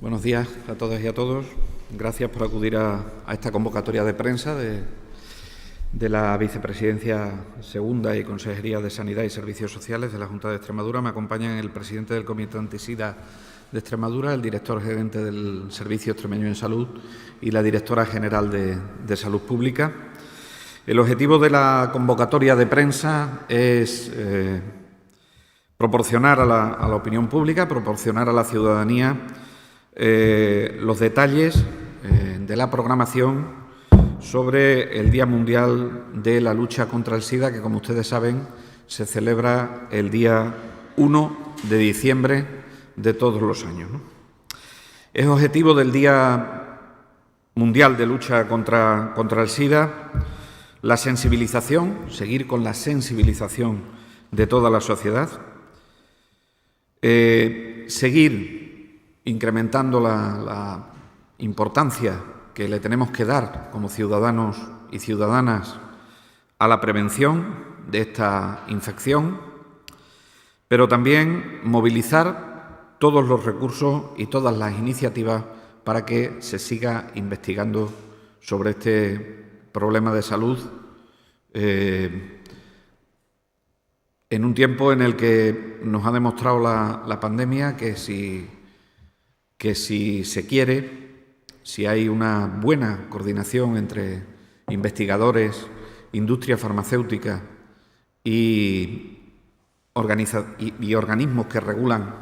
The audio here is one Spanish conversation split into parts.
Buenos días a todas y a todos. Gracias por acudir a esta convocatoria de prensa de la Vicepresidencia Segunda y Consejería de Sanidad y Servicios Sociales de la Junta de Extremadura. Me acompañan el presidente del Comité Antisida de Extremadura, el director gerente del Servicio Extremeño en Salud y la directora general de Salud Pública. El objetivo de la convocatoria de prensa es proporcionar a la opinión pública, proporcionar a la ciudadanía los detalles de la programación sobre el Día Mundial de la Lucha contra el SIDA, que, como ustedes saben, se celebra el día 1 de diciembre de todos los años, ¿no? Es objetivo del Día Mundial de Lucha contra el SIDA la sensibilización, seguir con la sensibilización de toda la sociedad, seguir incrementando la importancia que le tenemos que dar como ciudadanos y ciudadanas a la prevención de esta infección, pero también movilizar todos los recursos y todas las iniciativas para que se siga investigando sobre este problema de salud en un tiempo en el que nos ha demostrado la pandemia que si se quiere, si hay una buena coordinación entre investigadores, industria farmacéutica y organismos que regulan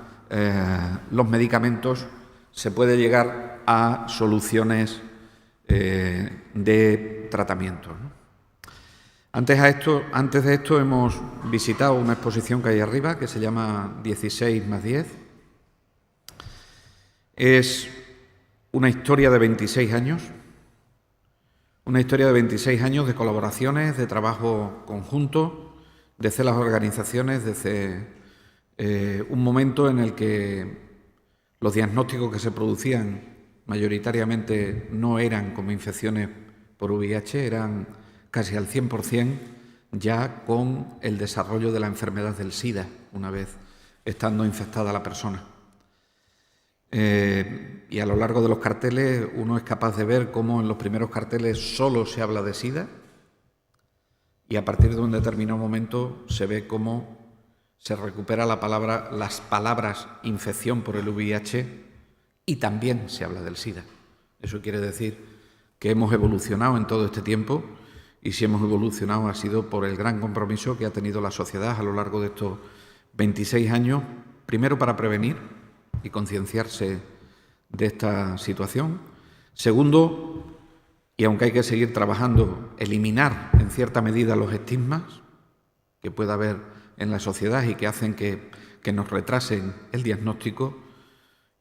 los medicamentos, se puede llegar a soluciones de tratamiento, ¿no? Antes de esto hemos visitado una exposición que hay arriba, que se llama 16+10. Es una historia de 26 años, de colaboraciones, de trabajo conjunto, desde las organizaciones, desde un momento en el que los diagnósticos que se producían mayoritariamente no eran como infecciones por VIH, eran casi al 100% ya con el desarrollo de la enfermedad del SIDA, una vez estando infectada la persona. Y a lo largo de los carteles uno es capaz de ver cómo en los primeros carteles solo se habla de SIDA y a partir de un determinado momento se ve cómo se recupera las palabras infección por el VIH y también se habla del SIDA. Eso quiere decir que hemos evolucionado en todo este tiempo, y si hemos evolucionado ha sido por el gran compromiso que ha tenido la sociedad a lo largo de estos 26 años, primero para prevenir y concienciarse de esta situación. Segundo, y aunque hay que seguir trabajando, eliminar en cierta medida los estigmas que pueda haber en la sociedad y que hacen que nos retrasen el diagnóstico.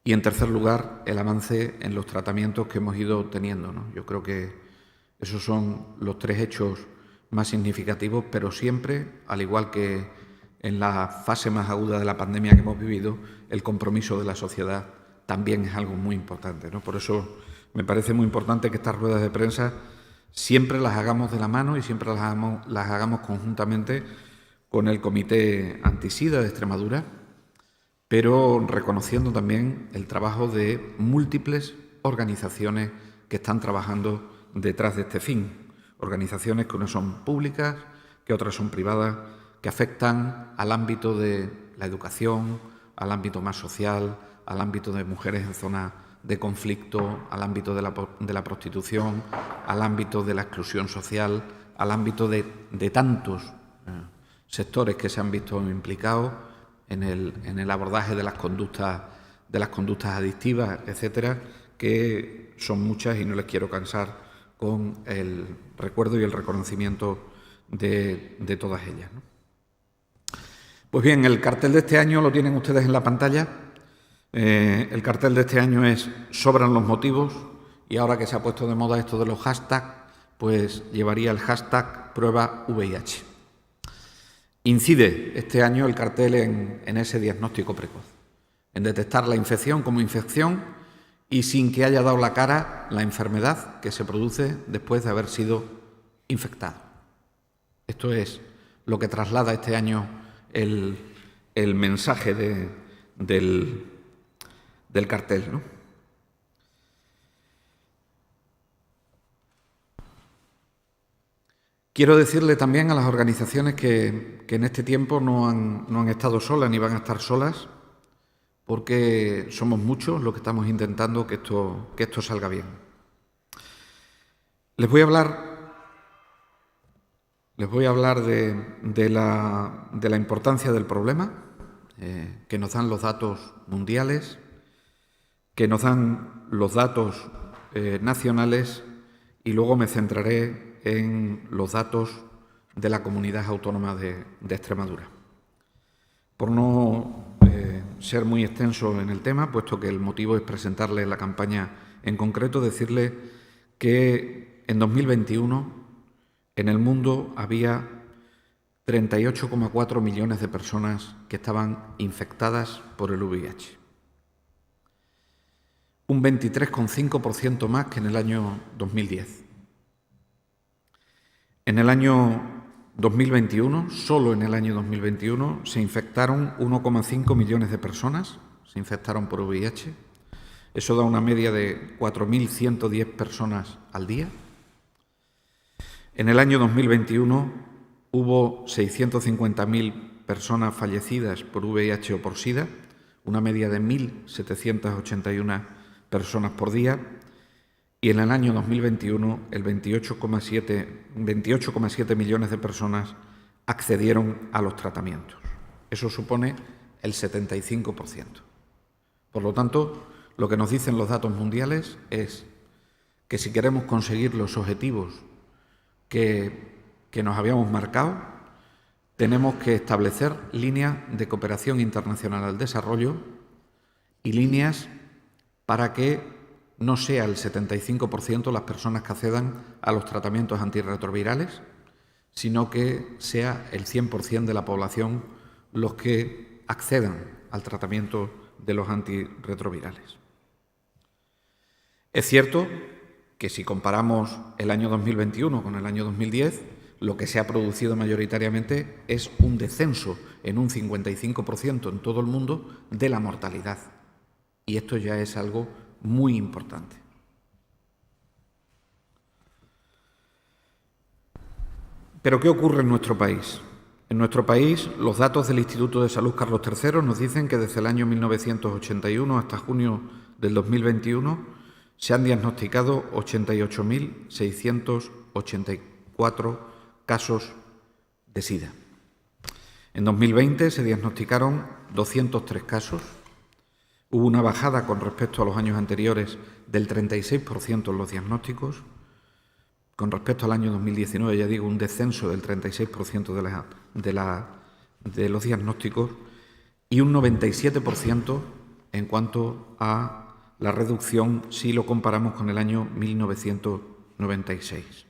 Y en tercer lugar, el avance en los tratamientos que hemos ido teniendo, ¿no? Yo creo que esos son los tres hechos más significativos, pero siempre, al igual que en la fase más aguda de la pandemia que hemos vivido, el compromiso de la sociedad también es algo muy importante, ¿no? Por eso me parece muy importante que estas ruedas de prensa siempre las hagamos de la mano y siempre las hagamos conjuntamente con el Comité Antisida de Extremadura, pero reconociendo también el trabajo de múltiples organizaciones que están trabajando detrás de este fin. Organizaciones que unas son públicas, que otras son privadas, que afectan al ámbito de la educación, al ámbito más social, al ámbito de mujeres en zonas de conflicto, al ámbito de la prostitución, al ámbito de la exclusión social, al ámbito de tantos sectores que se han visto implicados en el abordaje de las conductas adictivas, etcétera, que son muchas y no les quiero cansar con el recuerdo y el reconocimiento de todas ellas, ¿no? Pues bien, el cartel de este año lo tienen ustedes en la pantalla. El cartel de este año es "Sobran los motivos", y ahora que se ha puesto de moda esto de los hashtags, pues llevaría el hashtag prueba VIH. Incide este año el cartel en ese diagnóstico precoz, en detectar la infección como infección y sin que haya dado la cara la enfermedad que se produce después de haber sido infectado. Esto es lo que traslada este año el mensaje del cartel, ¿no? Quiero decirle también a las organizaciones que en este tiempo no han estado solas ni van a estar solas, porque somos muchos los que estamos intentando que esto salga bien. Les voy a hablar de la importancia del problema, que nos dan los datos mundiales, que nos dan los datos nacionales, y luego me centraré en los datos de la Comunidad Autónoma de Extremadura. Por no ser muy extenso en el tema, puesto que el motivo es presentarles la campaña en concreto, decirle que en 2021 en el mundo había 38,4 millones de personas que estaban infectadas por el VIH. Un 23,5% más que en el año 2010. En el año 2021, solo en el año 2021, se infectaron 1,5 millones de personas, se infectaron por VIH. Eso da una media de 4.110 personas al día. En el año 2021 hubo 650.000 personas fallecidas por VIH o por SIDA, una media de 1.781 personas por día, y en el año 2021 el 28,7 millones de personas accedieron a los tratamientos. Eso supone el 75%. Por lo tanto, lo que nos dicen los datos mundiales es que si queremos conseguir los objetivos que nos habíamos marcado, tenemos que establecer líneas de cooperación internacional al desarrollo y líneas para que no sea el 75% las personas que accedan a los tratamientos antirretrovirales, sino que sea el 100% de la población los que accedan al tratamiento de los antirretrovirales. Es cierto que si comparamos el año 2021 con el año 2010, lo que se ha producido mayoritariamente es un descenso en un 55% en todo el mundo de la mortalidad. Y esto ya es algo muy importante. ¿Pero qué ocurre en nuestro país? En nuestro país, los datos del Instituto de Salud Carlos III nos dicen que desde el año 1981 hasta junio del 2021 se han diagnosticado 88.684 casos de SIDA. En 2020 se diagnosticaron 203 casos. Hubo una bajada con respecto a los años anteriores del 36% en los diagnósticos. Con respecto al año 2019, ya digo, un descenso del 36% de los diagnósticos y un 97% en cuanto a la reducción si lo comparamos con el año 1996.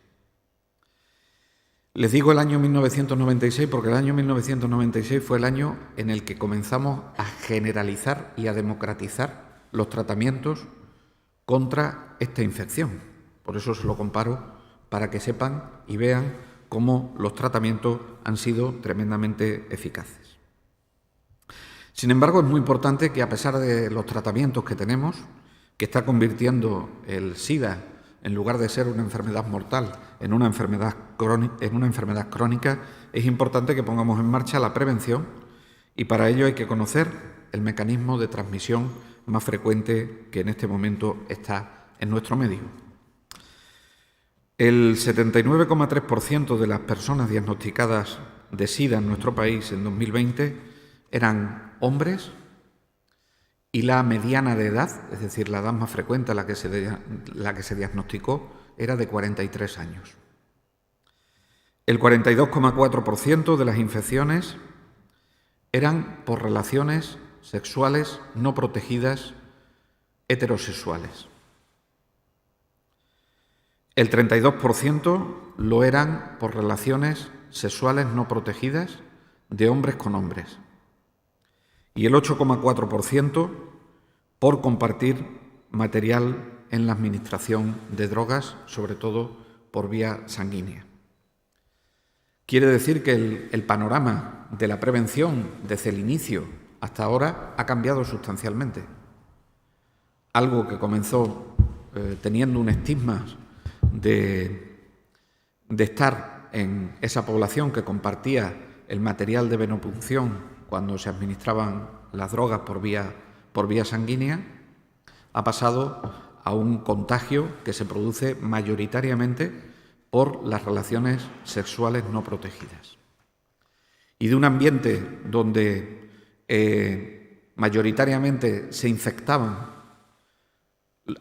Les digo el año 1996 porque el año 1996 fue el año en el que comenzamos a generalizar y a democratizar los tratamientos contra esta infección. Por eso se lo comparo, para que sepan y vean cómo los tratamientos han sido tremendamente eficaces. Sin embargo, es muy importante que, a pesar de los tratamientos que tenemos, que está convirtiendo el SIDA, en lugar de ser una enfermedad mortal, en una enfermedad crónica, es importante que pongamos en marcha la prevención, y para ello hay que conocer el mecanismo de transmisión más frecuente que en este momento está en nuestro medio. El 79,3% de las personas diagnosticadas de SIDA en nuestro país en 2020 eran hombres, y la mediana de edad, es decir, la edad más frecuente a la que se diagnosticó, era de 43 años. El 42,4% de las infecciones eran por relaciones sexuales no protegidas heterosexuales. El 32% lo eran por relaciones sexuales no protegidas de hombres con hombres. Y el 8,4% por compartir material en la administración de drogas, sobre todo por vía sanguínea. Quiere decir que el panorama de la prevención desde el inicio hasta ahora ha cambiado sustancialmente. Algo que comenzó teniendo un estigma de estar en esa población que compartía el material de venopunción cuando se administraban las drogas por vía sanguínea, ha pasado a un contagio que se produce mayoritariamente por las relaciones sexuales no protegidas. Y de un ambiente donde mayoritariamente se infectaban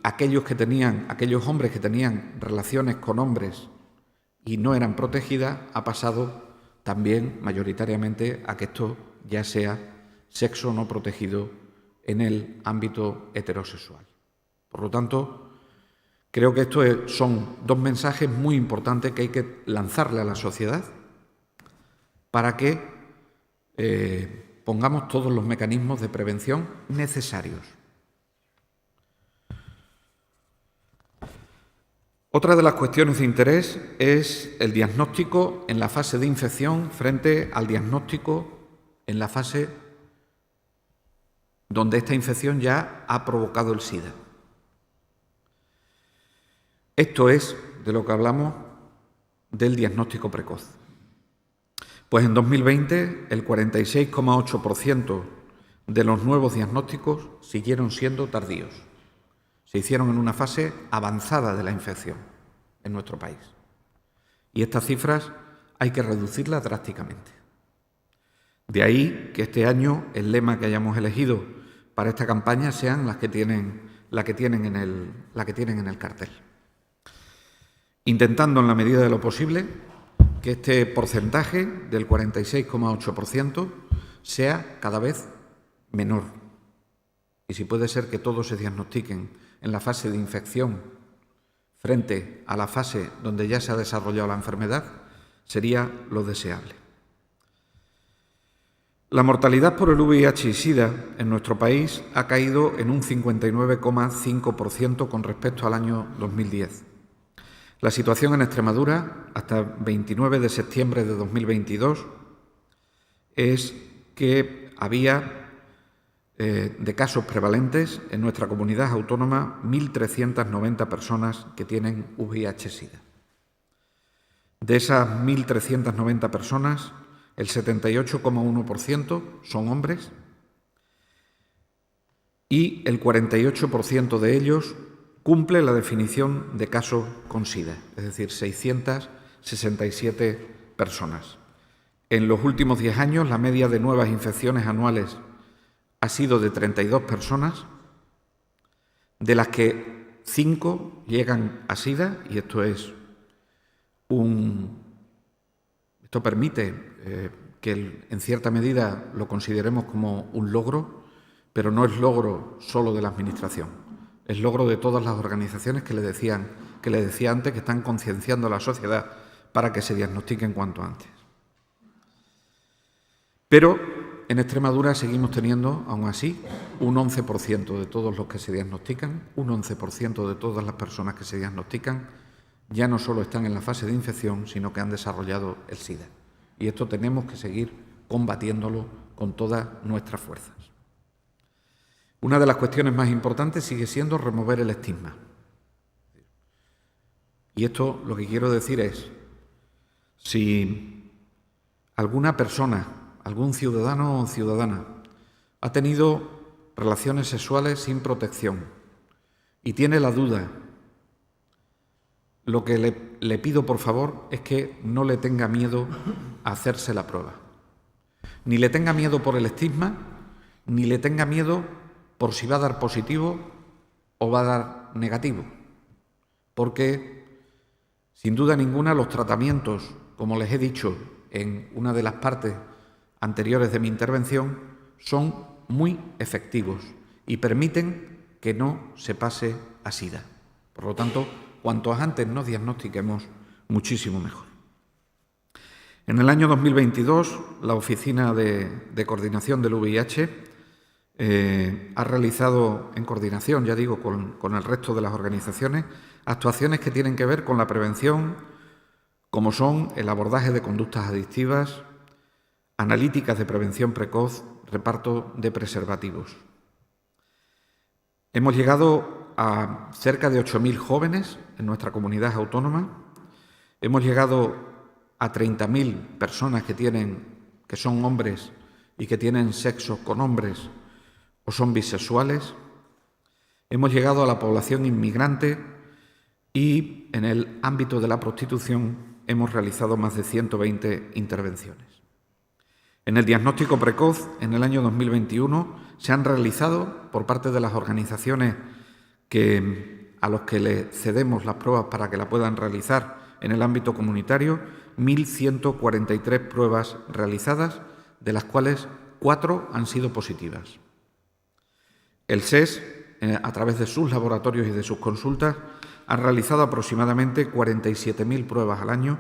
aquellos hombres que tenían relaciones con hombres y no eran protegidas, ha pasado también mayoritariamente a que esto ya sea sexo no protegido en el ámbito heterosexual. Por lo tanto, creo que estos son dos mensajes muy importantes que hay que lanzarle a la sociedad para que pongamos todos los mecanismos de prevención necesarios. Otra de las cuestiones de interés es el diagnóstico en la fase de infección frente al diagnóstico en la fase donde esta infección ya ha provocado el SIDA. Esto es de lo que hablamos del diagnóstico precoz. Pues en 2020 el 46,8% de los nuevos diagnósticos siguieron siendo tardíos. Se hicieron en una fase avanzada de la infección en nuestro país. Y estas cifras hay que reducirlas drásticamente. De ahí que este año el lema que hayamos elegido para esta campaña sean la que tienen en el cartel. Intentando en la medida de lo posible que este porcentaje del 46,8% sea cada vez menor. Y si puede ser que todos se diagnostiquen en la fase de infección frente a la fase donde ya se ha desarrollado la enfermedad, sería lo deseable. La mortalidad por el VIH y SIDA en nuestro país ha caído en un 59,5% con respecto al año 2010. La situación en Extremadura, hasta el 29 de septiembre de 2022, es que había de casos prevalentes en nuestra comunidad autónoma 1.390 personas que tienen VIH-Sida. De esas 1.390 personas, el 78,1% son hombres y el 48% de ellos cumple la definición de caso con SIDA, es decir, 667 personas. En los últimos 10 años, la media de nuevas infecciones anuales ha sido de 32 personas, de las que 5 llegan a SIDA, y esto permite que en cierta medida lo consideremos como un logro, pero no es logro solo de la Administración, es logro de todas las organizaciones que le decía antes, que están concienciando a la sociedad para que se diagnostiquen cuanto antes. Pero en Extremadura seguimos teniendo, aún así, un 11% de todos los que se diagnostican, un 11% de todas las personas que se diagnostican, ya no solo están en la fase de infección, sino que han desarrollado el SIDA. Y esto tenemos que seguir combatiéndolo con todas nuestras fuerzas. Una de las cuestiones más importantes sigue siendo remover el estigma. Y esto lo que quiero decir es, si alguna persona, algún ciudadano o ciudadana ha tenido relaciones sexuales sin protección y tiene la duda, lo que le pido por favor es que no le tenga miedo a hacerse la prueba. Ni le tenga miedo por el estigma, ni le tenga miedo por si va a dar positivo o va a dar negativo. Porque, sin duda ninguna, los tratamientos, como les he dicho en una de las partes anteriores de mi intervención, son muy efectivos y permiten que no se pase a SIDA. Por lo tanto, cuanto antes nos diagnostiquemos, muchísimo mejor. En el año 2022, la Oficina de Coordinación del VIH ha realizado, en coordinación, ya digo, con el resto de las organizaciones, actuaciones que tienen que ver con la prevención, como son el abordaje de conductas adictivas, analíticas de prevención precoz, reparto de preservativos. Hemos llegado a cerca de 8.000 jóvenes en nuestra comunidad autónoma. Hemos llegado a 30.000 personas que son hombres y que tienen sexo con hombres o son bisexuales. Hemos llegado a la población inmigrante y en el ámbito de la prostitución hemos realizado más de 120 intervenciones. En el diagnóstico precoz, en el año 2021, se han realizado por parte de las organizaciones a los que le cedemos las pruebas para que la puedan realizar en el ámbito comunitario, 1.143 pruebas realizadas, de las cuales 4 han sido positivas. El SES, a través de sus laboratorios y de sus consultas, ha realizado aproximadamente 47.000 pruebas al año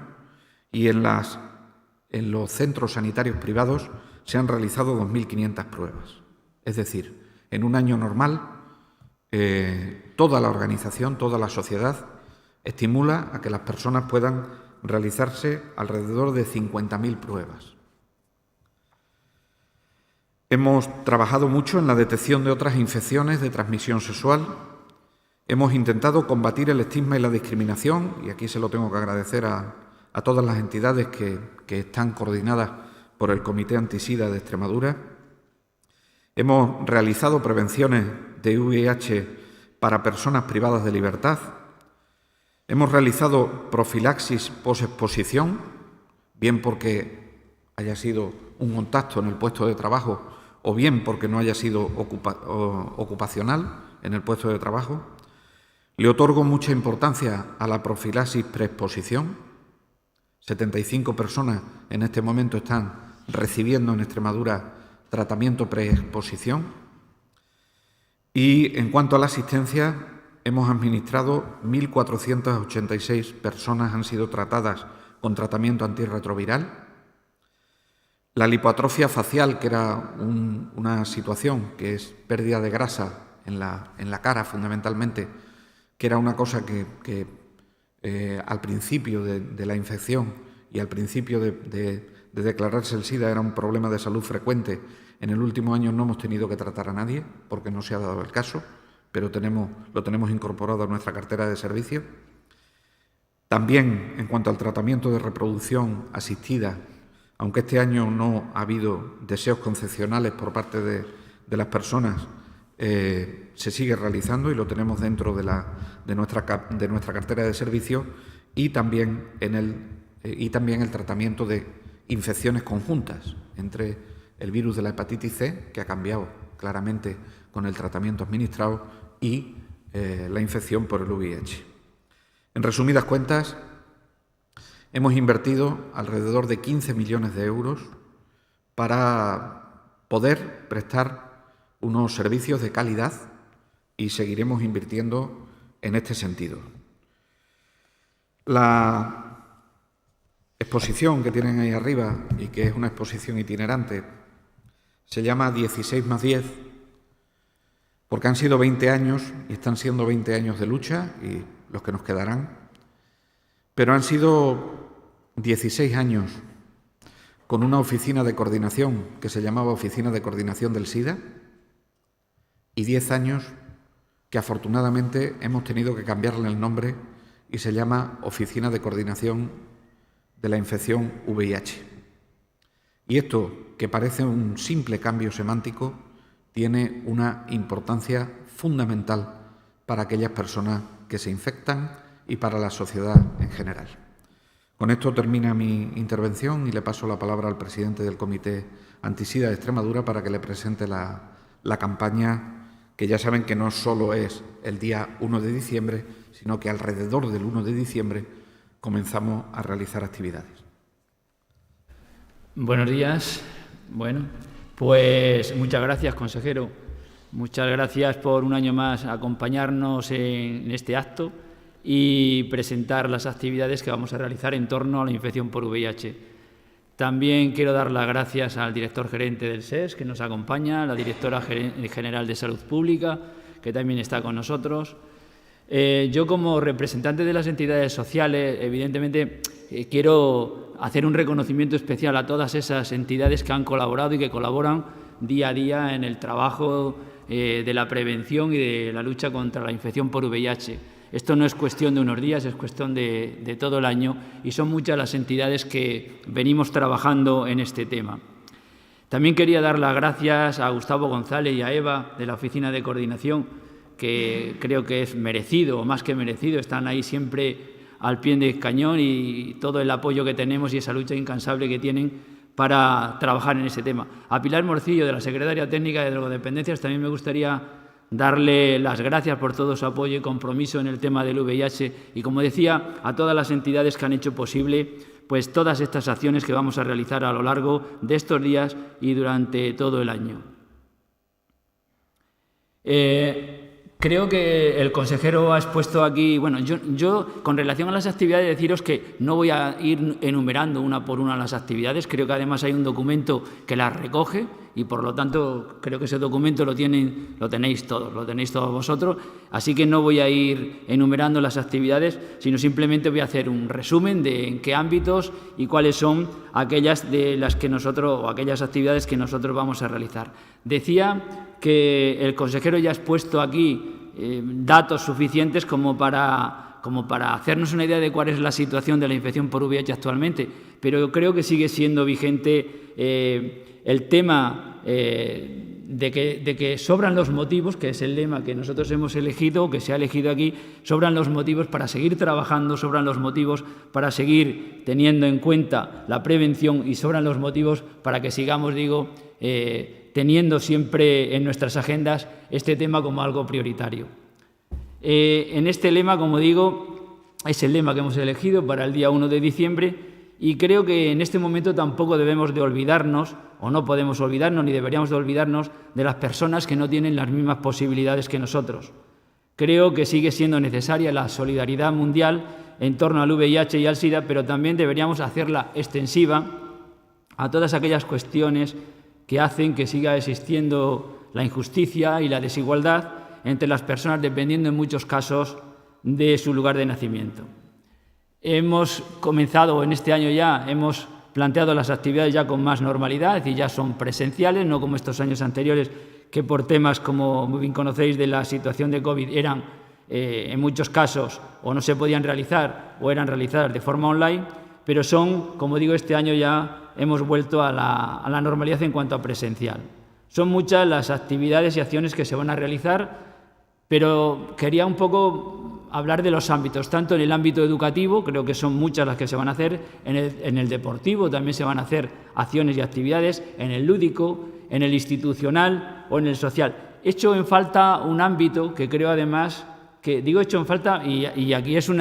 y en los centros sanitarios privados se han realizado 2.500 pruebas. Es decir, en un año normal, toda la organización, toda la sociedad estimula a que las personas puedan realizarse alrededor de 50.000 pruebas. Hemos trabajado mucho en la detección de otras infecciones de transmisión sexual. Hemos intentado combatir el estigma y la discriminación, y aquí se lo tengo que agradecer a todas las entidades que están coordinadas por el Comité Antisida de Extremadura. Hemos realizado prevenciones de VIH para personas privadas de libertad. Hemos realizado profilaxis posexposición, bien porque haya sido un contacto en el puesto de trabajo o bien porque no haya sido ocupacional en el puesto de trabajo. Le otorgo mucha importancia a la profilaxis preexposición. 75 personas en este momento están recibiendo en Extremadura tratamiento preexposición. Y en cuanto a la asistencia, hemos administrado 1.486 personas han sido tratadas con tratamiento antirretroviral. La lipoatrofia facial, que era una situación que es pérdida de grasa en la cara fundamentalmente, que era una cosa que al principio de la infección y al principio de declararse el SIDA era un problema de salud frecuente. En el último año no hemos tenido que tratar a nadie porque no se ha dado el caso, pero lo tenemos incorporado a nuestra cartera de servicios. También en cuanto al tratamiento de reproducción asistida, aunque este año no ha habido deseos concepcionales por parte de las personas, se sigue realizando y lo tenemos dentro de nuestra cartera de servicios y también el tratamiento de infecciones conjuntas entre el virus de la hepatitis C, que ha cambiado claramente con el tratamiento administrado, y la infección por el VIH. En resumidas cuentas, hemos invertido alrededor de 15 millones de euros para poder prestar unos servicios de calidad y seguiremos invirtiendo en este sentido. La exposición que tienen ahí arriba, y que es una exposición itinerante, se llama 16+10, porque han sido 20 años y están siendo 20 años de lucha y los que nos quedarán, pero han sido 16 años con una oficina de coordinación que se llamaba Oficina de Coordinación del SIDA y 10 años que afortunadamente hemos tenido que cambiarle el nombre y se llama Oficina de Coordinación de la Infección VIH. Y esto, que parece un simple cambio semántico, tiene una importancia fundamental para aquellas personas que se infectan y para la sociedad en general. Con esto termina mi intervención y le paso la palabra al presidente del Comité Antisida de Extremadura para que le presente la campaña, que ya saben que no solo es el día 1 de diciembre, sino que alrededor del 1 de diciembre comenzamos a realizar actividades. Buenos días. Bueno, pues muchas gracias, consejero. Muchas gracias por un año más acompañarnos en este acto y presentar las actividades que vamos a realizar en torno a la infección por VIH. También quiero dar las gracias al director gerente del SES, que nos acompaña, a la directora general de Salud Pública, que también está con nosotros. Yo, como representante de las entidades sociales, evidentemente quiero hacer un reconocimiento especial a todas esas entidades que han colaborado y que colaboran día a día en el trabajo de la prevención y de la lucha contra la infección por VIH. Esto no es cuestión de unos días, es cuestión de todo el año y son muchas las entidades que venimos trabajando en este tema. También quería dar las gracias a Gustavo González y a Eva de la Oficina de Coordinación, que creo que es merecido, o más que merecido, están ahí siempre al pie del cañón y todo el apoyo que tenemos y esa lucha incansable que tienen para trabajar en ese tema. A Pilar Morcillo, de la Secretaría Técnica de Drogodependencias, también me gustaría darle las gracias por todo su apoyo y compromiso en el tema del VIH y, como decía, a todas las entidades que han hecho posible pues todas estas acciones que vamos a realizar a lo largo de estos días y durante todo el año. Creo que el consejero ha expuesto aquí, bueno, yo con relación a las actividades deciros que no voy a ir enumerando una por una las actividades, creo que además hay un documento que las recoge y por lo tanto creo que ese documento lo tenéis todos vosotros, así que no voy a ir enumerando las actividades, sino simplemente voy a hacer un resumen de en qué ámbitos y cuáles son aquellas de las que nosotros o aquellas actividades que nosotros vamos a realizar. Decía que el consejero ya ha expuesto aquí datos suficientes como para hacernos una idea de cuál es la situación de la infección por VIH actualmente, pero yo creo que sigue siendo vigente el tema de que sobran los motivos, que es el lema que nosotros hemos elegido, que se ha elegido aquí, sobran los motivos para seguir trabajando, sobran los motivos para seguir teniendo en cuenta la prevención y sobran los motivos para que sigamos, teniendo siempre en nuestras agendas este tema como algo prioritario. En este lema, como digo, es el lema que hemos elegido para el día 1 de diciembre y creo que en este momento tampoco debemos de olvidarnos, o no podemos olvidarnos, ni deberíamos de olvidarnos de las personas que no tienen las mismas posibilidades que nosotros. Creo que sigue siendo necesaria la solidaridad mundial en torno al VIH y al SIDA, pero también deberíamos hacerla extensiva a todas aquellas cuestiones que hacen que siga existiendo la injusticia y la desigualdad entre las personas dependiendo en muchos casos de su lugar de nacimiento. Hemos comenzado en este año ya, hemos planteado las actividades ya con más normalidad, es decir, ya son presenciales, no como estos años anteriores que por temas, como muy bien conocéis, de la situación de COVID eran en muchos casos o no se podían realizar o eran realizadas de forma online, pero son, como digo, este año ya hemos vuelto a la normalidad en cuanto a presencial. Son muchas las actividades y acciones que se van a realizar, pero quería un poco hablar de los ámbitos, tanto en el ámbito educativo, creo que son muchas las que se van a hacer, en el deportivo también se van a hacer acciones y actividades, en el lúdico, en el institucional o en el social. Echo en falta un ámbito que creo además, que digo hecho en falta y aquí es un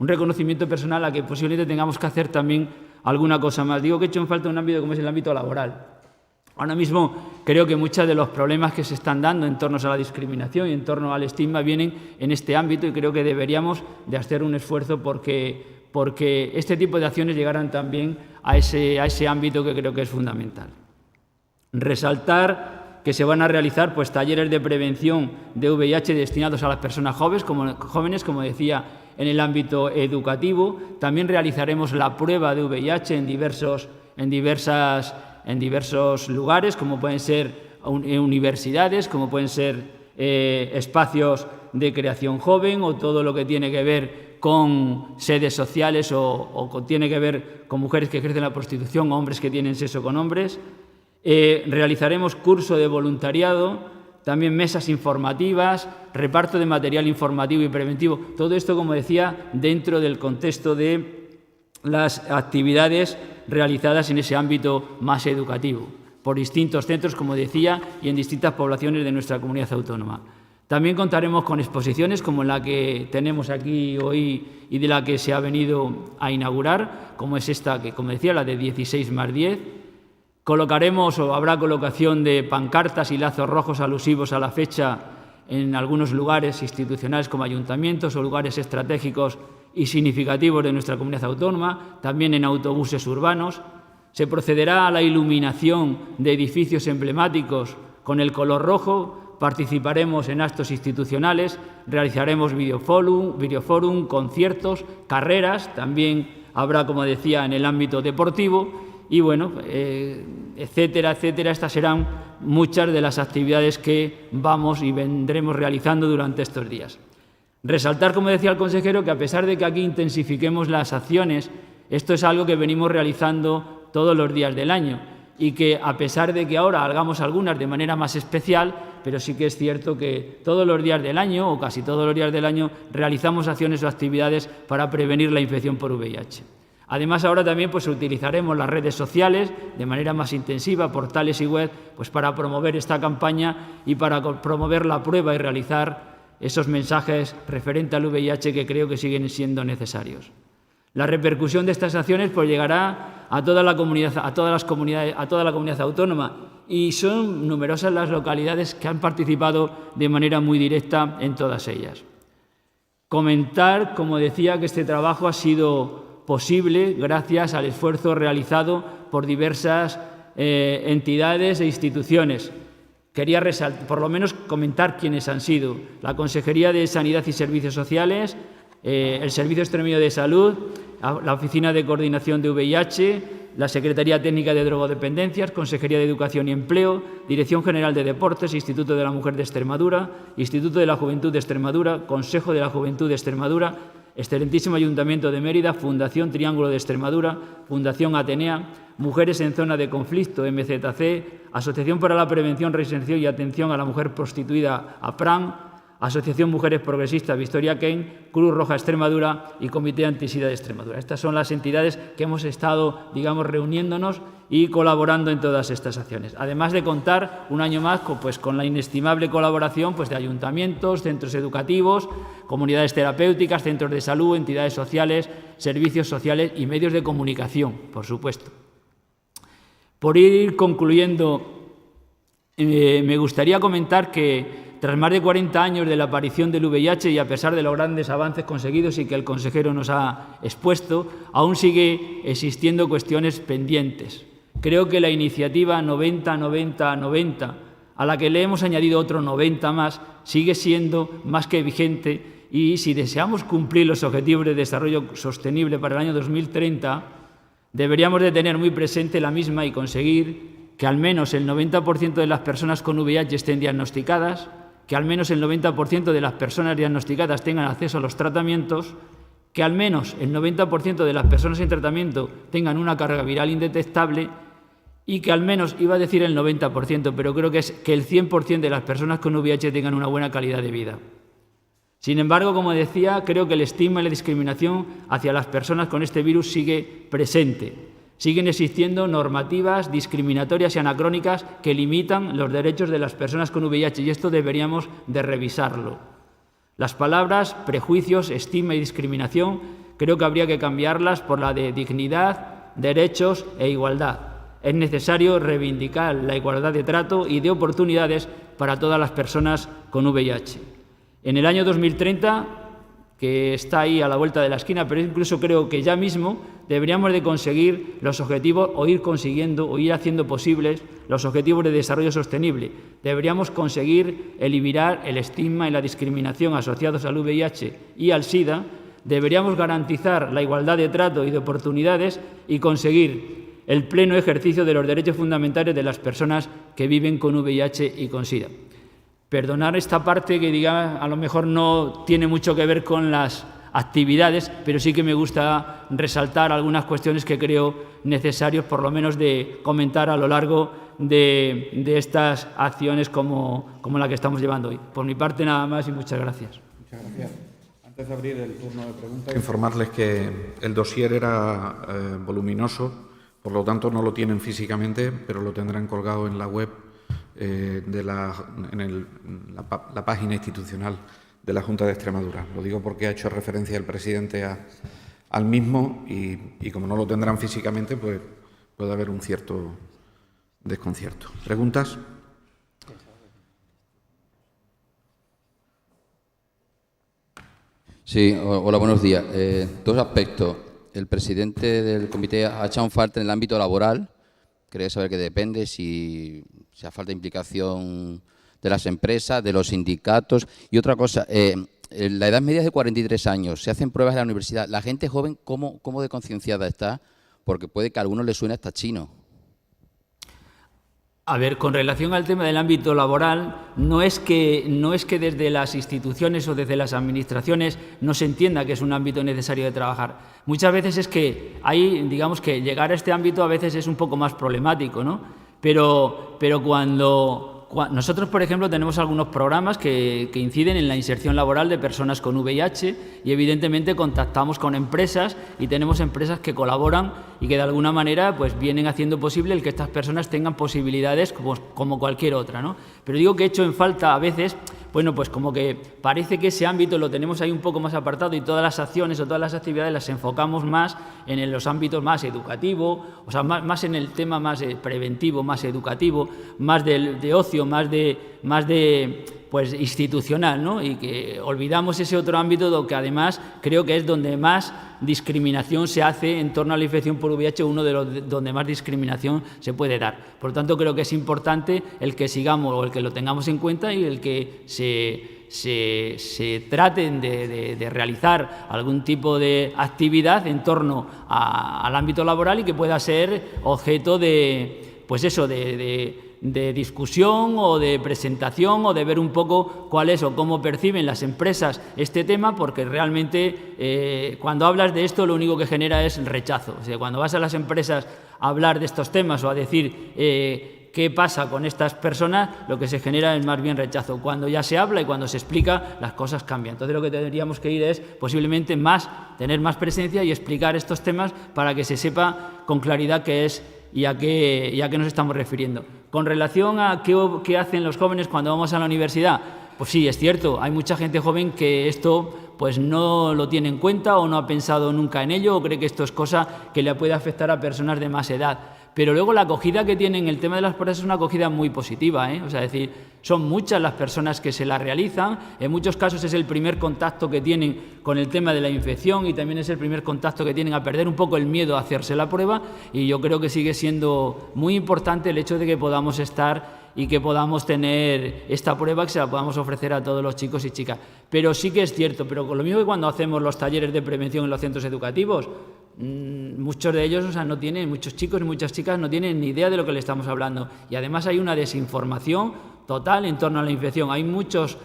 reconocimiento personal a que posiblemente tengamos que hacer también alguna cosa más. Digo que echo en falta un ámbito como es el ámbito laboral. Ahora mismo creo que muchos de los problemas que se están dando en torno a la discriminación y en torno al estigma vienen en este ámbito y creo que deberíamos de hacer un esfuerzo porque este tipo de acciones llegaran también a ese ámbito que creo que es fundamental. Resaltar que se van a realizar talleres de prevención de VIH destinados a las personas jóvenes, como decía, en el ámbito educativo. También realizaremos la prueba de VIH en diversos lugares, como pueden ser universidades, como pueden ser espacios de creación joven o todo lo que tiene que ver con sedes sociales o tiene que ver con mujeres que ejercen la prostitución o hombres que tienen sexo con hombres. Realizaremos curso de voluntariado, también mesas informativas, reparto de material informativo y preventivo. Todo esto, como decía, dentro del contexto de las actividades realizadas en ese ámbito más educativo, por distintos centros, como decía, y en distintas poblaciones de nuestra comunidad autónoma. También contaremos con exposiciones como la que tenemos aquí hoy y de la que se ha venido a inaugurar, como es esta, que, como decía, la de 16+10. Colocaremos o habrá colocación de pancartas y lazos rojos alusivos a la fecha en algunos lugares institucionales como ayuntamientos o lugares estratégicos y significativos de nuestra comunidad autónoma, también en autobuses urbanos. Se procederá a la iluminación de edificios emblemáticos con el color rojo, participaremos en actos institucionales, realizaremos videoforum, conciertos, carreras, también habrá, como decía, en el ámbito deportivo y, bueno, etcétera, etcétera. Estas serán muchas de las actividades que vamos y vendremos realizando durante estos días. Resaltar, como decía el consejero, que a pesar de que aquí intensifiquemos las acciones, esto es algo que venimos realizando todos los días del año y que a pesar de que ahora hagamos algunas de manera más especial, pero sí que es cierto que todos los días del año o casi todos los días del año realizamos acciones o actividades para prevenir la infección por VIH. Además, ahora también pues, utilizaremos las redes sociales de manera más intensiva, portales y web, pues, para promover esta campaña y para promover la prueba y realizar esos mensajes referentes al VIH que creo que siguen siendo necesarios. La repercusión de estas acciones pues, llegará a toda la comunidad, a toda la comunidad autónoma, y son numerosas las localidades que han participado de manera muy directa en todas ellas. Comentar, como decía, que este trabajo ha sido posible gracias al esfuerzo realizado por diversas entidades e instituciones. Quería por lo menos comentar quiénes han sido: la Consejería de Sanidad y Servicios Sociales, el Servicio Extremeño de Salud, la Oficina de Coordinación de VIH, la Secretaría Técnica de Drogodependencias, Consejería de Educación y Empleo, Dirección General de Deportes, Instituto de la Mujer de Extremadura, Instituto de la Juventud de Extremadura, Consejo de la Juventud de Extremadura, Excelentísimo Ayuntamiento de Mérida, Fundación Triángulo de Extremadura, Fundación Atenea, Mujeres en Zona de Conflicto, MZC, Asociación para la Prevención, Reinserción y Atención a la Mujer Prostituida, APRAN, Asociación Mujeres Progresistas Victoria Kane, Cruz Roja Extremadura y Comité Antisida de Extremadura. Estas son las entidades que hemos estado, digamos, reuniéndonos y colaborando en todas estas acciones. Además de contar un año más con la inestimable colaboración pues, de ayuntamientos, centros educativos, comunidades terapéuticas, centros de salud, entidades sociales, servicios sociales y medios de comunicación, por supuesto. Por ir concluyendo, me gustaría comentar que tras más de 40 años de la aparición del VIH y a pesar de los grandes avances conseguidos y que el consejero nos ha expuesto, aún sigue existiendo cuestiones pendientes. Creo que la iniciativa 90-90-90, a la que le hemos añadido otro 90 más, sigue siendo más que vigente, y si deseamos cumplir los Objetivos de Desarrollo Sostenible para el año 2030, deberíamos de tener muy presente la misma y conseguir que al menos el 90% de las personas con VIH estén diagnosticadas, que al menos el 90% de las personas diagnosticadas tengan acceso a los tratamientos, que al menos el 90% de las personas en tratamiento tengan una carga viral indetectable y que al menos, iba a decir el 90%, pero creo que es que el 100% de las personas con VIH tengan una buena calidad de vida. Sin embargo, como decía, creo que el estigma y la discriminación hacia las personas con este virus sigue presente. Siguen existiendo normativas discriminatorias y anacrónicas que limitan los derechos de las personas con VIH y esto deberíamos de revisarlo. Las palabras prejuicios, estigma y discriminación creo que habría que cambiarlas por la de dignidad, derechos e igualdad. Es necesario reivindicar la igualdad de trato y de oportunidades para todas las personas con VIH. En el año 2030, que está ahí a la vuelta de la esquina, pero incluso creo que ya mismo deberíamos de conseguir los objetivos o ir consiguiendo o ir haciendo posibles los objetivos de desarrollo sostenible. Deberíamos conseguir eliminar el estigma y la discriminación asociados al VIH y al SIDA. Deberíamos garantizar la igualdad de trato y de oportunidades y conseguir el pleno ejercicio de los derechos fundamentales de las personas que viven con VIH y con SIDA. Perdonar esta parte que a lo mejor no tiene mucho que ver con las actividades, pero sí que me gusta resaltar algunas cuestiones que creo necesarios, por lo menos, de comentar a lo largo de estas acciones como la que estamos llevando hoy. Por mi parte, nada más y muchas gracias. Muchas gracias. Antes de abrir el turno de preguntas, informarles que el dossier era voluminoso, por lo tanto no lo tienen físicamente, pero lo tendrán colgado en la web, la página institucional de la Junta de Extremadura. Lo digo porque ha hecho referencia el presidente al mismo y como no lo tendrán físicamente, pues puede haber un cierto desconcierto. ¿Preguntas? Sí, hola, buenos días. Dos aspectos. El presidente del comité ha echado un falta en el ámbito laboral. Quería saber qué depende, si hace falta implicación de las empresas, de los sindicatos. Y otra cosa, la edad media es de 43 años, se hacen pruebas en la universidad. La gente joven, ¿cómo de concienciada está? Porque puede que a algunos les suene hasta chino. A ver, con relación al tema del ámbito laboral, no es que desde las instituciones o desde las administraciones no se entienda que es un ámbito necesario de trabajar. Muchas veces es que digamos que llegar a este ámbito a veces es un poco más problemático, ¿no? Pero cuando nosotros, por ejemplo, tenemos algunos programas que inciden en la inserción laboral de personas con VIH y, evidentemente, contactamos con empresas y tenemos empresas que colaboran y que, de alguna manera, pues vienen haciendo posible el que estas personas tengan posibilidades como cualquier otra, ¿no? Pero digo que he hecho en falta a veces, bueno, pues como que parece que ese ámbito lo tenemos ahí un poco más apartado y todas las acciones o todas las actividades las enfocamos más en los ámbitos más educativos, o sea, más en el tema más preventivo, más educativo, más de ocio, más de pues institucional, ¿no? Y que olvidamos ese otro ámbito que además creo que es donde más discriminación se hace en torno a la infección por VIH, uno de los donde más discriminación se puede dar. Por lo tanto, creo que es importante el que sigamos o el que lo tengamos en cuenta y el que se traten de realizar algún tipo de actividad en torno al ámbito laboral y que pueda ser objeto de, pues eso, de discusión o de presentación o de ver un poco cuál es o cómo perciben las empresas este tema, porque realmente cuando hablas de esto lo único que genera es rechazo. O sea, cuando vas a las empresas a hablar de estos temas o a decir qué pasa con estas personas, lo que se genera es más bien rechazo. Cuando ya se habla y cuando se explica, las cosas cambian. Entonces lo que tendríamos que ir es posiblemente tener más presencia y explicar estos temas para que se sepa con claridad qué es y a qué nos estamos refiriendo. Con relación a qué hacen los jóvenes cuando vamos a la universidad, pues sí, es cierto, hay mucha gente joven que esto pues no lo tiene en cuenta o no ha pensado nunca en ello o cree que esto es cosa que le puede afectar a personas de más edad. Pero luego la acogida que tienen el tema de las pruebas es una acogida muy positiva, ¿eh? O sea, es decir, son muchas las personas que se la realizan, en muchos casos es el primer contacto que tienen con el tema de la infección y también es el primer contacto que tienen a perder un poco el miedo a hacerse la prueba y yo creo que sigue siendo muy importante el hecho de que podamos estar y que podamos tener esta prueba, que se la podamos ofrecer a todos los chicos y chicas. Pero sí que es cierto, pero con lo mismo que cuando hacemos los talleres de prevención en los centros educativos, muchos de ellos, muchos chicos y muchas chicas no tienen ni idea de lo que le estamos hablando. Y además hay una desinformación total en torno a la infección. Hay muchas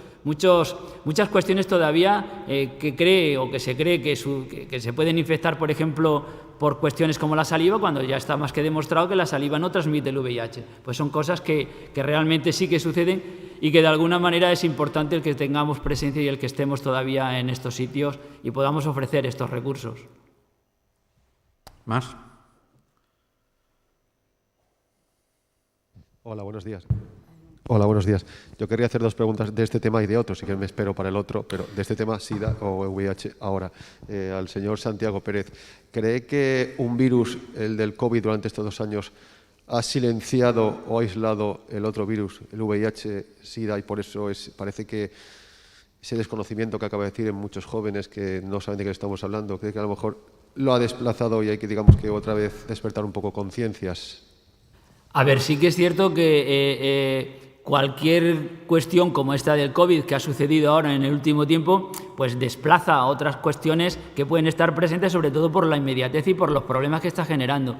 cuestiones todavía que cree o que se cree que se pueden infectar, por ejemplo, por cuestiones como la saliva, cuando ya está más que demostrado que la saliva no transmite el VIH. Pues son cosas que realmente sí que suceden y que de alguna manera es importante el que tengamos presencia y el que estemos todavía en estos sitios y podamos ofrecer estos recursos. ¿Más? Hola, buenos días. Hola, buenos días. Yo quería hacer dos preguntas de este tema y de otro, si que me espero para el otro, pero de este tema, SIDA o VIH ahora. Al señor Santiago Pérez, ¿cree que un virus, el del COVID, durante estos 2 años, ha silenciado o aislado el otro virus, el VIH, SIDA, y por eso parece que ese desconocimiento que acaba de decir en muchos jóvenes que no saben de qué estamos hablando, cree que a lo mejor lo ha desplazado y hay que, digamos, que otra vez despertar un poco conciencias? A ver, sí que es cierto que cualquier cuestión como esta del COVID que ha sucedido ahora en el último tiempo, pues desplaza a otras cuestiones que pueden estar presentes, sobre todo por la inmediatez y por los problemas que está generando.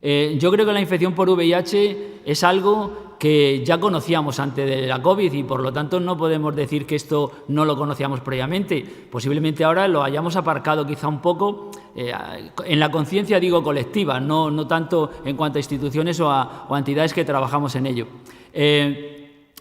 Yo creo que la infección por VIH es algo que ya conocíamos antes de la COVID y por lo tanto no podemos decir que esto no lo conocíamos previamente. Posiblemente ahora lo hayamos aparcado quizá un poco en la conciencia, digo, colectiva, no tanto en cuanto a instituciones o a entidades que trabajamos en ello.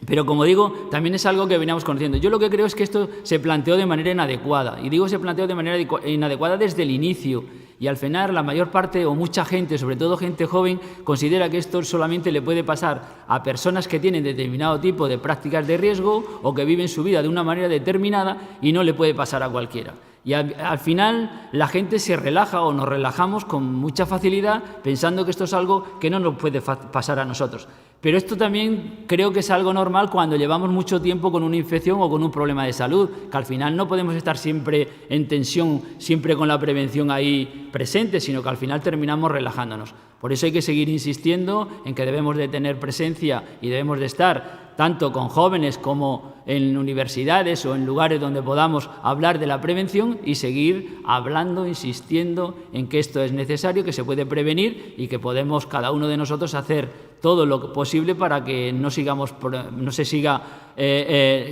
Pero como digo, también es algo que veníamos conociendo. Yo lo que creo es que esto se planteó de manera inadecuada. Y digo se planteó de manera inadecuada desde el inicio. Y al final la mayor parte o mucha gente, sobre todo gente joven, considera que esto solamente le puede pasar a personas que tienen determinado tipo de prácticas de riesgo o que viven su vida de una manera determinada y no le puede pasar a cualquiera. Y al final la gente se relaja o nos relajamos con mucha facilidad pensando que esto es algo que no nos puede pasar a nosotros. Pero esto también creo que es algo normal cuando llevamos mucho tiempo con una infección o con un problema de salud, que al final no podemos estar siempre en tensión, siempre con la prevención ahí presente, sino que al final terminamos relajándonos. Por eso hay que seguir insistiendo en que debemos de tener presencia y debemos de estar tanto con jóvenes como en universidades o en lugares donde podamos hablar de la prevención y seguir hablando, insistiendo en que esto es necesario, que se puede prevenir y que podemos cada uno de nosotros hacer todo lo posible para que no se siga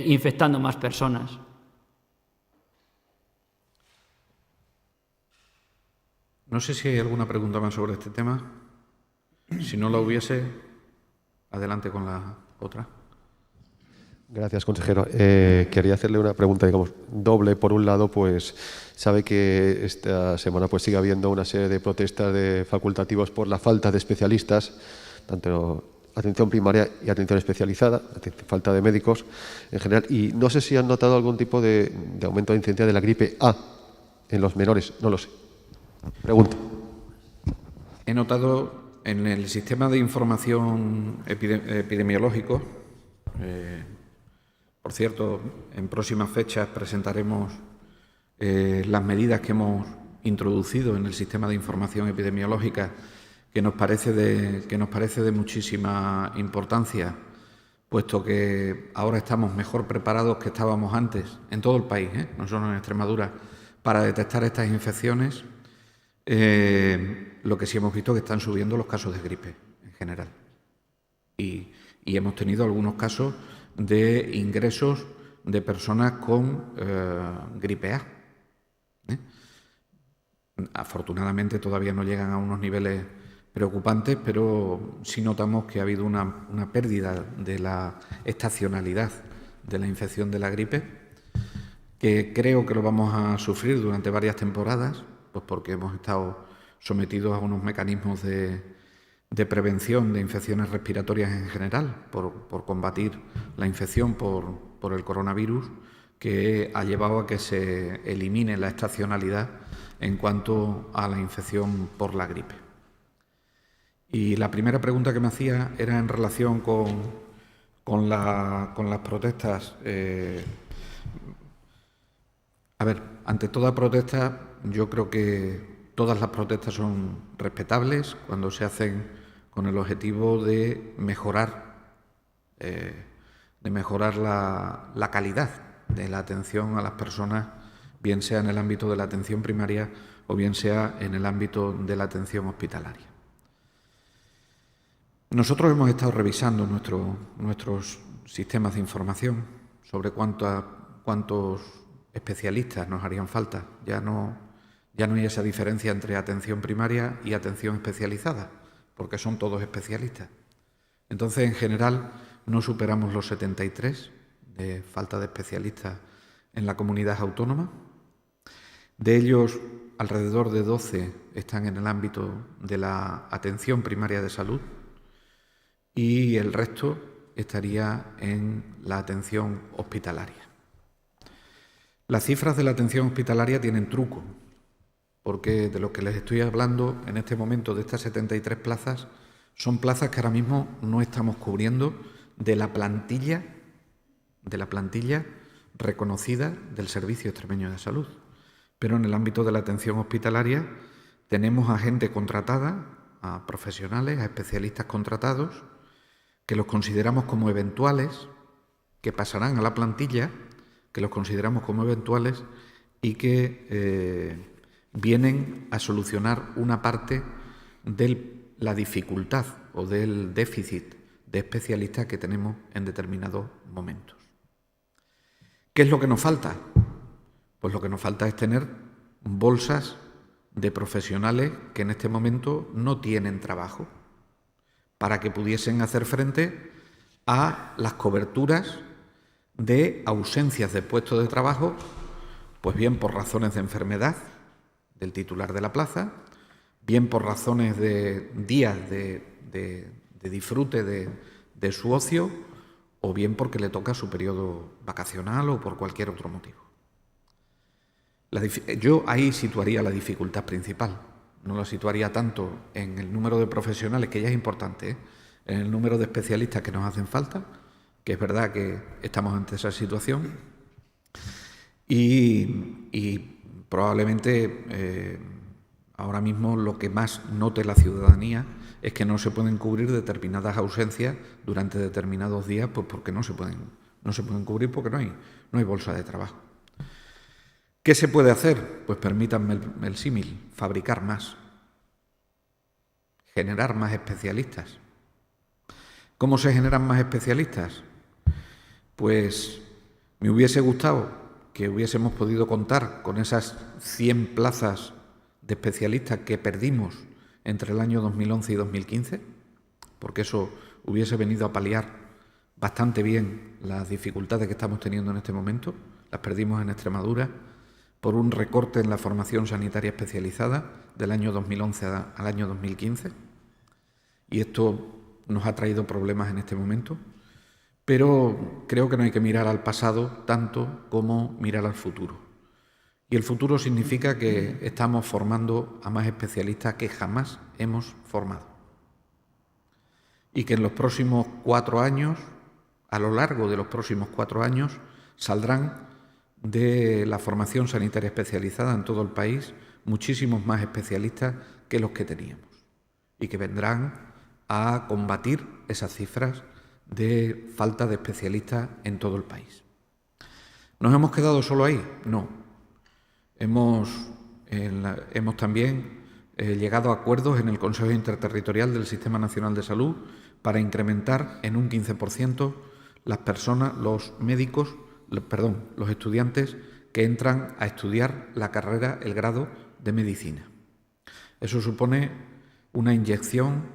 infectando más personas. No sé si hay alguna pregunta más sobre este tema. Si no la hubiese, adelante con la otra. Gracias, consejero. Quería hacerle una pregunta, digamos, doble. Por un lado, pues sabe que esta semana pues sigue habiendo una serie de protestas de facultativos por la falta de especialistas, tanto atención primaria y atención especializada, falta de médicos en general. Y no sé si han notado algún tipo de aumento de incidencia de la gripe A en los menores, no lo sé. Pregunta. He notado en el sistema de información epidemiológico, por cierto, en próximas fechas presentaremos las medidas que hemos introducido en el sistema de información epidemiológica, que nos parece de muchísima importancia, puesto que ahora estamos mejor preparados que estábamos antes, en todo el país, no solo en Extremadura, para detectar estas infecciones. Lo que sí hemos visto es que están subiendo los casos de gripe en general. Y hemos tenido algunos casos de ingresos de personas con gripe A. Afortunadamente todavía no llegan a unos niveles preocupantes, pero sí notamos que ha habido una pérdida de la estacionalidad de la infección de la gripe, que creo que lo vamos a sufrir durante varias temporadas, pues porque hemos estado sometidos a unos mecanismos de prevención de infecciones respiratorias en general, por combatir la infección por el coronavirus, que ha llevado a que se elimine la estacionalidad en cuanto a la infección por la gripe. Y la primera pregunta que me hacía era en relación con las protestas. A ver, ante toda protesta, yo creo que todas las protestas son respetables cuando se hacen con el objetivo de mejorar la calidad de la atención a las personas, bien sea en el ámbito de la atención primaria o bien sea en el ámbito de la atención hospitalaria. Nosotros hemos estado revisando nuestros sistemas de información sobre cuántos especialistas nos harían falta. Ya no hay esa diferencia entre atención primaria y atención especializada, porque son todos especialistas. Entonces, en general, no superamos los 73 de falta de especialistas en la comunidad autónoma. De ellos, alrededor de 12 están en el ámbito de la atención primaria de salud y el resto estaría en la atención hospitalaria. Las cifras de la atención hospitalaria tienen truco, porque de lo que les estoy hablando en este momento de estas 73 plazas, son plazas que ahora mismo no estamos cubriendo de la plantilla reconocida del Servicio Extremeño de Salud. Pero en el ámbito de la atención hospitalaria tenemos a gente contratada, a profesionales, a especialistas contratados, que los consideramos como eventuales, que pasarán a la plantilla, que los consideramos como eventuales y que vienen a solucionar una parte de la dificultad o del déficit de especialistas que tenemos en determinados momentos. ¿Qué es lo que nos falta? Pues lo que nos falta es tener bolsas de profesionales que en este momento no tienen trabajo, para que pudiesen hacer frente a las coberturas de ausencias de puestos de trabajo, pues bien por razones de enfermedad del titular de la plaza, bien por razones de días de disfrute de su ocio, o bien porque le toca su periodo vacacional o por cualquier otro motivo. Yo ahí situaría la dificultad principal. No la situaría tanto en el número de profesionales, que ya es importante, en el número de especialistas que nos hacen falta, que es verdad que estamos ante esa situación, y probablemente ahora mismo lo que más note la ciudadanía es que no se pueden cubrir determinadas ausencias durante determinados días, pues porque no se pueden cubrir porque no hay bolsa de trabajo. ¿Qué se puede hacer? Pues permítanme el símil, fabricar más, generar más especialistas. ¿Cómo se generan más especialistas? Pues me hubiese gustado que hubiésemos podido contar con esas 100 plazas de especialistas que perdimos entre el año 2011 y 2015, porque eso hubiese venido a paliar bastante bien las dificultades que estamos teniendo en este momento. Las perdimos en Extremadura por un recorte en la formación sanitaria especializada del año 2011 al año 2015, y esto nos ha traído problemas en este momento, pero creo que no hay que mirar al pasado tanto como mirar al futuro. Y el futuro significa que estamos formando a más especialistas que jamás hemos formado. Y que en los próximos 4 años, a lo largo de los próximos 4 años, saldrán de la formación sanitaria especializada en todo el país muchísimos más especialistas que los que teníamos. Y que vendrán a combatir esas cifras de falta de especialistas en todo el país. ¿Nos hemos quedado solo ahí? No. Hemos también llegado a acuerdos en el Consejo Interterritorial del Sistema Nacional de Salud para incrementar en un 15% las personas, los estudiantes que entran a estudiar la carrera, el grado de medicina. Eso supone una inyección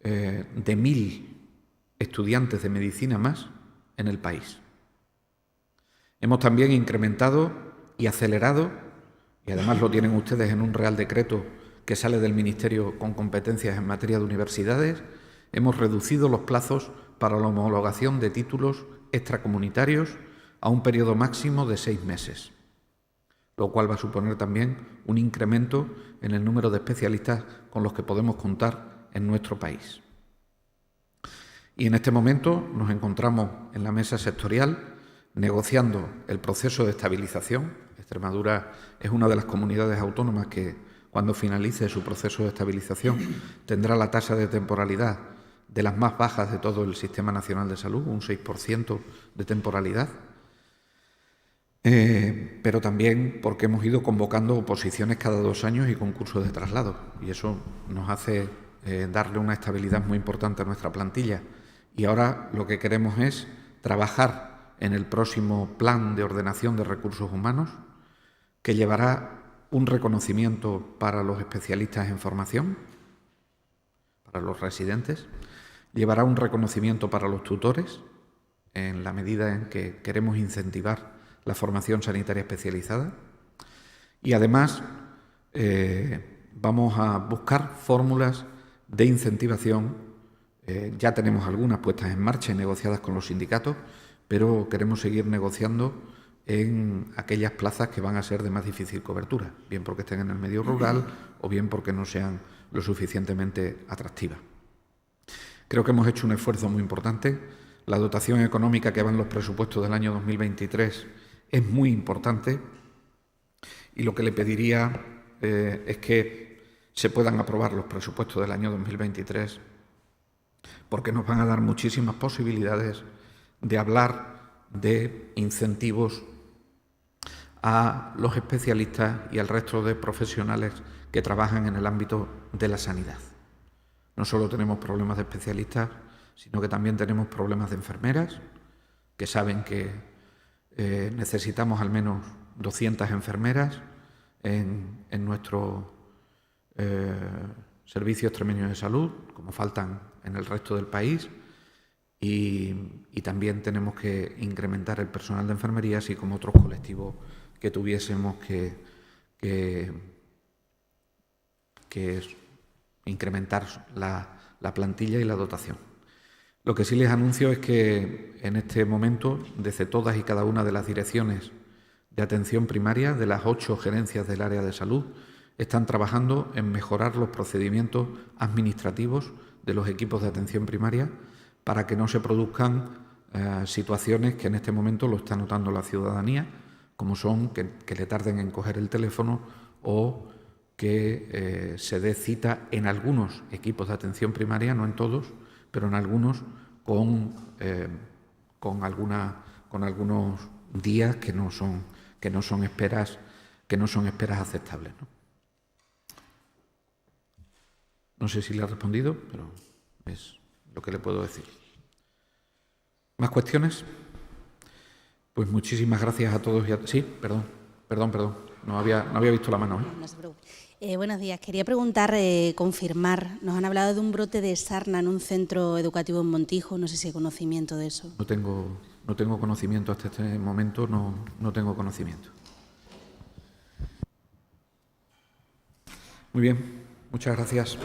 de 1.000 estudiantes de medicina más en el país. Hemos también incrementado y acelerado, y además lo tienen ustedes en un Real Decreto que sale del Ministerio con competencias en materia de universidades, hemos reducido los plazos para la homologación de títulos extracomunitarios a un periodo máximo de 6 meses, lo cual va a suponer también un incremento en el número de especialistas con los que podemos contar en nuestro país. Y en este momento nos encontramos en la mesa sectorial negociando el proceso de estabilización. Extremadura es una de las comunidades autónomas que, cuando finalice su proceso de estabilización, tendrá la tasa de temporalidad de las más bajas de todo el Sistema Nacional de Salud, un 6% de temporalidad, pero también porque hemos ido convocando oposiciones cada 2 años y concursos de traslado, y eso nos hace darle una estabilidad muy importante a nuestra plantilla. Y ahora lo que queremos es trabajar en el próximo plan de ordenación de recursos humanos, que llevará un reconocimiento para los especialistas en formación, para los residentes, llevará un reconocimiento para los tutores, en la medida en que queremos incentivar la formación sanitaria especializada, y además vamos a buscar fórmulas de incentivación. Ya tenemos algunas puestas en marcha y negociadas con los sindicatos, pero queremos seguir negociando en aquellas plazas que van a ser de más difícil cobertura, bien porque estén en el medio rural o bien porque no sean lo suficientemente atractivas. Creo que hemos hecho un esfuerzo muy importante. La dotación económica que va en los presupuestos del año 2023 es muy importante, y lo que le pediría es que se puedan aprobar los presupuestos del año 2023, porque nos van a dar muchísimas posibilidades de hablar de incentivos a los especialistas y al resto de profesionales que trabajan en el ámbito de la sanidad. No solo tenemos problemas de especialistas, sino que también tenemos problemas de enfermeras, que saben que necesitamos al menos 200 enfermeras en nuestro servicio extremeño de salud, como faltan en el resto del país, y también tenemos que incrementar el personal de enfermería, así como otros colectivos que tuviésemos que incrementar la plantilla y la dotación. Lo que sí les anuncio es que en este momento, desde todas y cada una de las direcciones de atención primaria, de las 8 gerencias del área de salud, están trabajando en mejorar los procedimientos administrativos de los equipos de atención primaria para que no se produzcan situaciones que en este momento lo está notando la ciudadanía, como son que le tarden en coger el teléfono o que se dé cita en algunos equipos de atención primaria, no en todos, pero en algunos con algunos días que no son esperas aceptables, ¿no? No sé si le ha respondido, pero es lo que le puedo decir. ¿Más cuestiones? Pues muchísimas gracias a todos y a... Sí, perdón. No había visto la mano. No se preocupe. Buenos días. Quería preguntar, confirmar, nos han hablado de un brote de sarna en un centro educativo en Montijo, no sé si hay conocimiento de eso. No tengo conocimiento hasta este momento, no tengo conocimiento. Muy bien, muchas gracias.